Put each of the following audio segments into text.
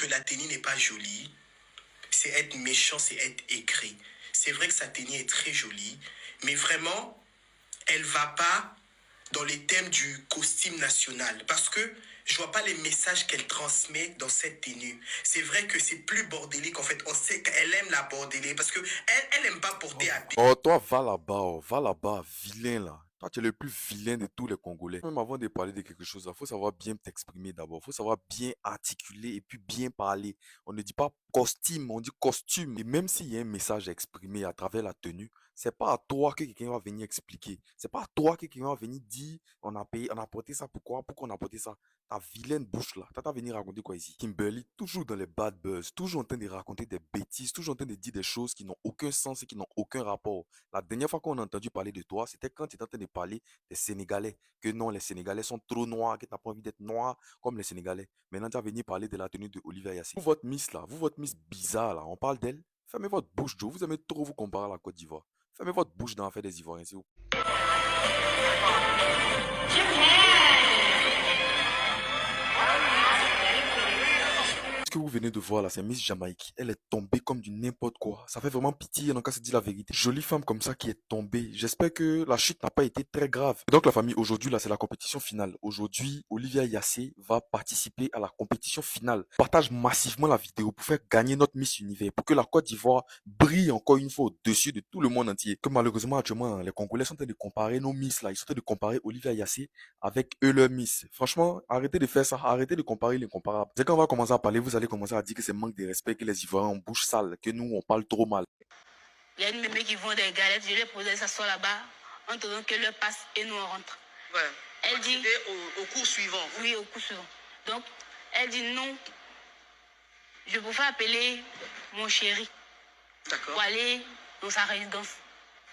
que la tenue n'est pas jolie, c'est être méchant, c'est être aigri. C'est vrai que sa tenue est très jolie, mais vraiment, elle va pas dans les thèmes du costume national. Parce que je vois pas les messages qu'elle transmet dans cette tenue. C'est vrai que c'est plus bordélique, en fait. On sait qu'elle aime la bordélique, parce que elle aime pas porter habit. Oh, toi, va là-bas, vilain là. Toi, tu es le plus vilain de tous les Congolais. Même avant de parler de quelque chose, il faut savoir bien t'exprimer d'abord. Il faut savoir bien articuler et puis bien parler. On ne dit pas costume, on dit costume. Et même s'il y a un message à exprimer à travers la tenue, c'est pas à toi que quelqu'un va venir expliquer. C'est pas à toi que quelqu'un va venir dire on a payé, on a porté ça, pourquoi on a porté ça. Ta vilaine bouche là, t'as venir raconter quoi ici? Kimberly, toujours dans les bad buzz, toujours en train de raconter des bêtises, toujours en train de dire des choses qui n'ont aucun sens et qui n'ont aucun rapport. La dernière fois qu'on a entendu parler de toi, c'était quand tu étais en train de parler des Sénégalais. Que non, les Sénégalais sont trop noirs, que tu n'as pas envie d'être noir comme les Sénégalais. Maintenant, tu vas venir parler de la tenue de Olivia Yassé. Vous, votre Miss là, vous, votre Miss bizarre là, on parle d'elle. Fermez votre bouche, Joe. Vous aimez trop vous comparer à la Côte d'Ivoire. Fermez votre bouche dans l'affaire des Ivoiriens, s'il vous plaît. Ce que vous venez de voir là, c'est Miss Jamaïque. Elle est tombée comme du n'importe quoi. Ça fait vraiment pitié, on a qu'à se dire la vérité. Jolie femme comme ça qui est tombée. J'espère que la chute n'a pas été très grave. Donc la famille, aujourd'hui là, c'est la compétition finale. Aujourd'hui, Olivia Yassé va participer à la compétition finale. Partage massivement la vidéo pour faire gagner notre Miss Univers, pour que la Côte d'Ivoire brille encore une fois au-dessus de tout le monde entier. Que malheureusement, actuellement, les Congolais sont en train de comparer nos Miss là. Ils sont en train de comparer Olivia Yassé avec eux leur Miss. Franchement, arrêtez de faire ça. Arrêtez de comparer l'incomparable. Dès qu'on va commencer à parler, vous allez commencer à dire que c'est manque de respect, que les Ivoiriens ont bouche sale, que nous, on parle trop mal. Il y a une mémé qui vend des galettes, je l'ai posé s'asseoir là-bas, en attendant que l'heure passe et nous on rentre. Ouais. Elle dit... Au cours suivant. Oui, au cours suivant. Donc, elle dit non, je peux pas appeler mon chéri. D'accord. Pour aller dans sa résidence.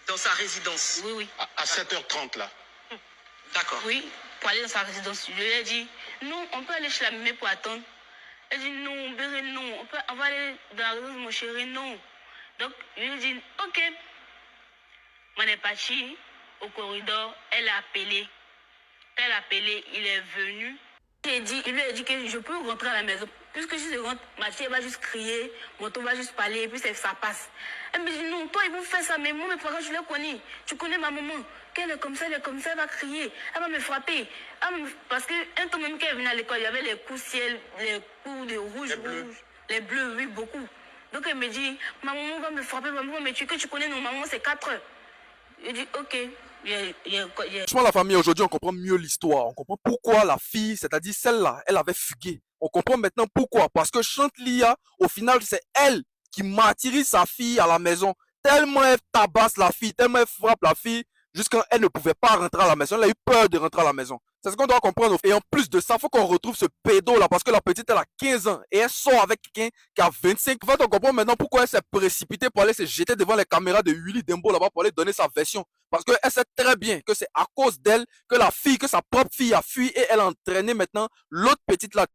Dans sa résidence. Oui, oui. À 7h30 là. D'accord. Oui, pour aller dans sa résidence. Je lui ai dit, non, on peut aller chez la mémé pour attendre. Elle dit, non, Béré, non, on va aller dans la résidence de mon chéri, non. Donc, je lui ai dit, ok. On est parti au corridor, elle a appelé. Elle a appelé, il est venu. Il lui a dit que je peux rentrer à la maison. Puisque si je rentre, ma fille va juste crier, mon ton va juste parler, et puis ça passe. Elle me dit, non, toi, ils vont faire ça, mais moi, mes parents, je les connais. Tu connais ma maman. Qu'elle est comme ça, elle va crier. Elle va me frapper. Parce qu'un temps même qu'elle venait à l'école, il y avait les coups ciel, les coups de rouge, les bleus, oui, beaucoup. Donc elle me dit, ma maman va me frapper, ma maman va me tuer, que tu connais nos mamans, c'est 4 heures. Je dis, ok. Franchement, la famille, aujourd'hui, on comprend mieux l'histoire. On comprend pourquoi la fille, c'est-à-dire celle-là, elle avait fugué. On comprend maintenant pourquoi. Parce que Chantelia, au final, c'est elle qui martyrise sa fille à la maison. Tellement elle tabasse la fille, tellement elle frappe la fille, jusqu'à elle ne pouvait pas rentrer à la maison. Elle a eu peur de rentrer à la maison. C'est ce qu'on doit comprendre. Et en plus de ça, il faut qu'on retrouve ce pédo là, parce que la petite, elle a 15 ans et elle sort avec quelqu'un qui a 25. En fait, on comprend maintenant pourquoi elle s'est précipitée pour aller se jeter devant les caméras de Willy Dembo là-bas pour aller donner sa version. Parce qu'elle sait très bien que c'est à cause d'elle que la fille, que sa propre fille a fui et elle a entraîné maintenant l'autre petite là.